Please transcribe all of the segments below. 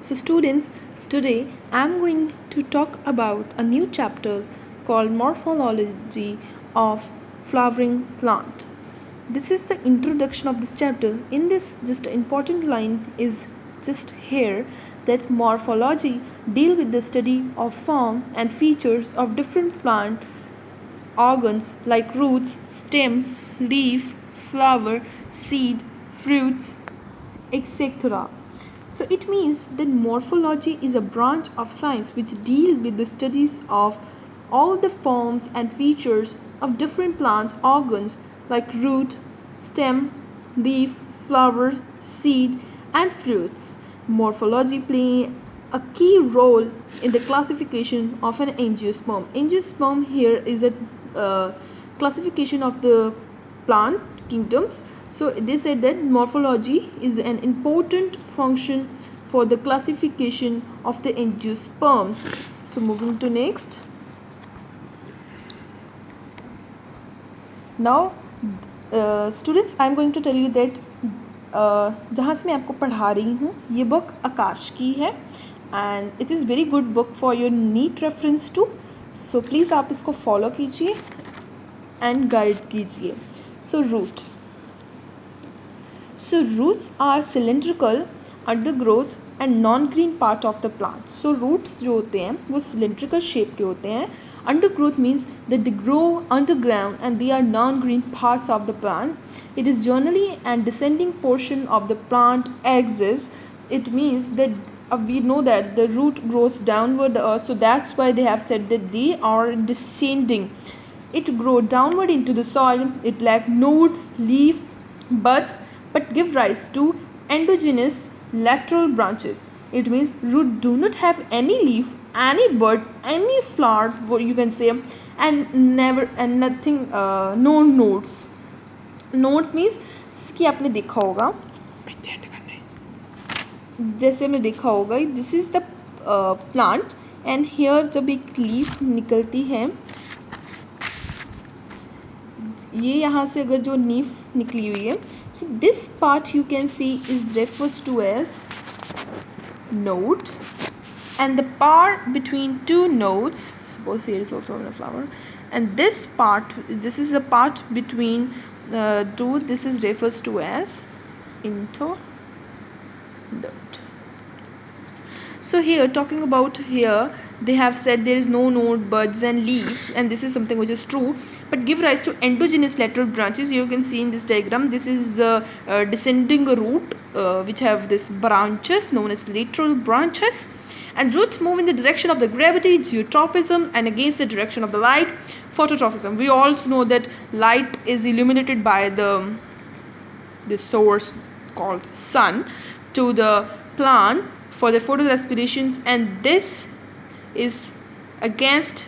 So students, today I am going to talk about a new chapter called morphology of flowering plant. This is the introduction of this chapter. In this just important line is just here that morphology deal with the study of form and features of different plant organs like roots, stem, leaf, flower, seed, fruits, etc. So it means that morphology is a branch of science which deal with the studies of all the forms and features of different plants organs like root, stem, leaf, flower, seed and fruits. Morphology play a key role in the classification of an angiosperm. Angiosperm here is a classification of the plant kingdoms. So they said that morphology is an important function for the classification of the angiosperms. So moving to next. Now students, I am going to tell you that जहाँ से मैं आपको पढ़ा रही हूँ ये book Aakash की है and it is very good book for your NEET reference too. So please आप इसको फॉलो कीजिए एंड गाइड कीजिए. So root. So roots are cylindrical undergrowth and non-green part of the plant. So roots जो होते हैं वो cylindrical shape के होते हैं. Undergrowth means that they grow underground and they are non-green parts of the plant. It is generally and descending portion of the plant axis. It means that we know that the root grows downward the earth, so that's why they have said that they are descending. It grows downward into the soil. It lacks nodes, leaf, buds, but give rise to endogenous lateral branches. It means root do not have any leaf, any bud, any flower, what you can say, and never and nothing, no nodes. Nodes means कि आपने देखा होगा जैसे में देखा होगा this is the plant and here जब एक लीफ निकलती है ये यहाँ से अगर जो लीफ निकली हुई है so this part you can see is refers to as node, and the part between two nodes, suppose here is also a flower, and this part, this is the part between two, this is refers to as internode. So here talking about here they have said there is no node, buds and leaf, and this is something which is true, but give rise to endogenous lateral branches. You can see in this diagram this is the descending root which have this branches known as lateral branches, and roots move in the direction of the gravity, geotropism, and against the direction of the light, phototropism. We also know that light is illuminated by this source called sun to the plant for the photorespirations, and this is against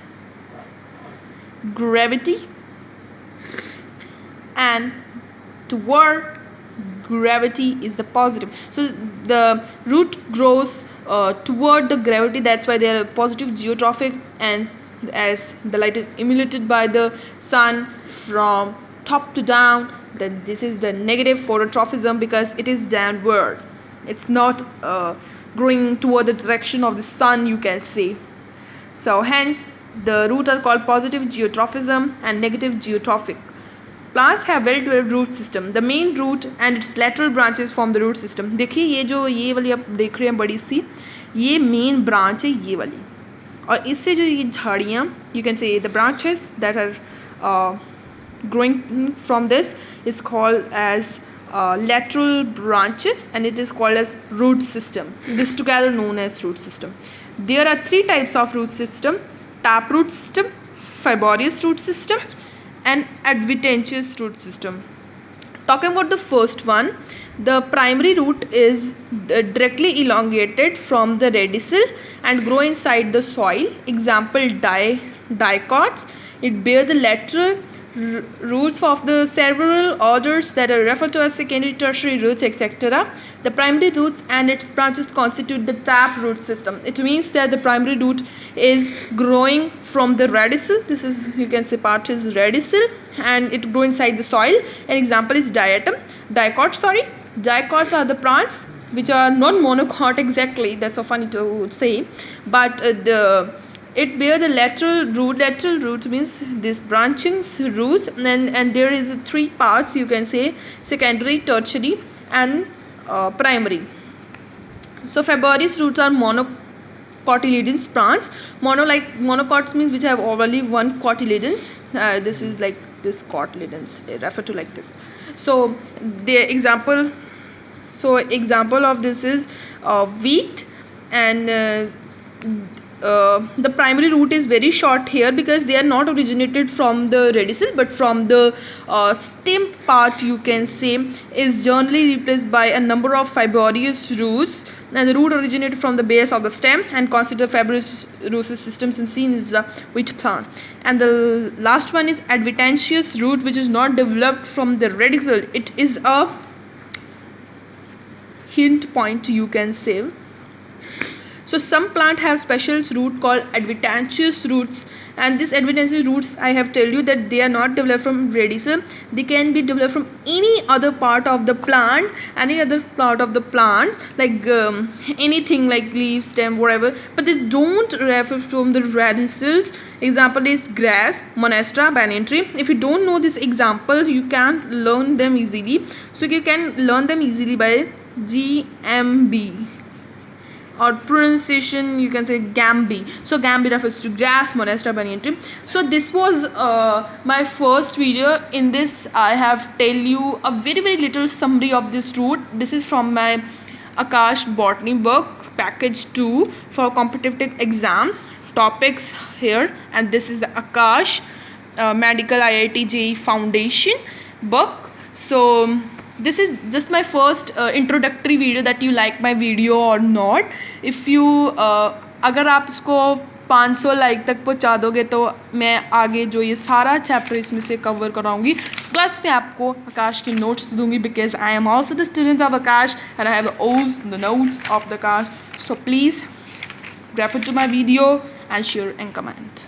gravity and toward gravity is the positive. So the root grows toward the gravity, that's why they are positive geotrophic, and as the light is emulated by the sun from top to down, then this is the negative phototropism because it is downward, it's not growing toward the direction of the sun, you can say. So hence the root are called positive geotrophism and negative geotrophic. Plants have well developed root system. The main root and its lateral branches form the root system. देखिए ये जो ये वाली आप देख रहे हैं बड़ी सी, ये मेन ब्रांच है ये वाली, और इससे जो ये झाड़ियाँ, you can say the branches that are growing from this is called as lateral branches, and it is called as root system. This together known as root system. There are three types of root system: taproot system, fibrous root system, and adventitious root system. Talking about the first one, the primary root is directly elongated from the radicule and grow inside the soil. Example, dicots. It bear the lateral roots of the several orders that are referred to as secondary, tertiary roots, etc. The primary roots and its branches constitute the tap root system. It means that the primary root is growing from the radicule. This is, you can say, part is radicule, and it grows inside the soil. An example is dicots. Dicots are the plants which are not monocot exactly, that's so funny to say, but it bear the lateral root. Lateral roots means this branching roots, and there is three parts, you can say: secondary, tertiary, and primary. So Fabry's roots are monocotyledons plants. Monocots means which have only one cotyledons. This is like this cotyledons, refer to like this. So the example of this is wheat, and the primary root is very short here because they are not originated from the radicil but from the stem part, you can say, is generally replaced by a number of fibrous roots, and the root originated from the base of the stem and consider fibrous root systems and seen is the wheat plant. And the last one is adventitious root, which is not developed from the radicil. It is a hint point, you can say. So some plant have special root called adventitious roots, and these adventitious roots, I have tell you that they are not developed from radicil. They can be developed from any other part of the plant, like anything like leaf, stem, whatever, but they don't refer from the radicils. Example is grass, monastra, banyan tree. If you don't know this example, you can't learn them easily. So you can learn them easily by GMB, or pronunciation you can say Gambi. So Gambi refers to grass, monastra, banyan tree. So this was my first video. In this I have tell you a very little summary of this root. This is from my Akash botany book, package 2 for competitive exams topics here, and this is the Akash medical IIT JEE foundation book. So this is just my first introductory video that you like my video or not. If you अगर आप इसको 500 like तक पहुंचा दोगे तो मैं आगे जो ये सारा चैप्टर इसमें से कवर कराऊंगी, प्लस मैं आपको आकाश के नोट्स दूंगी, because I am also the student of Akash and I have all the notes of the Akash. So please refer to my video and share and comment.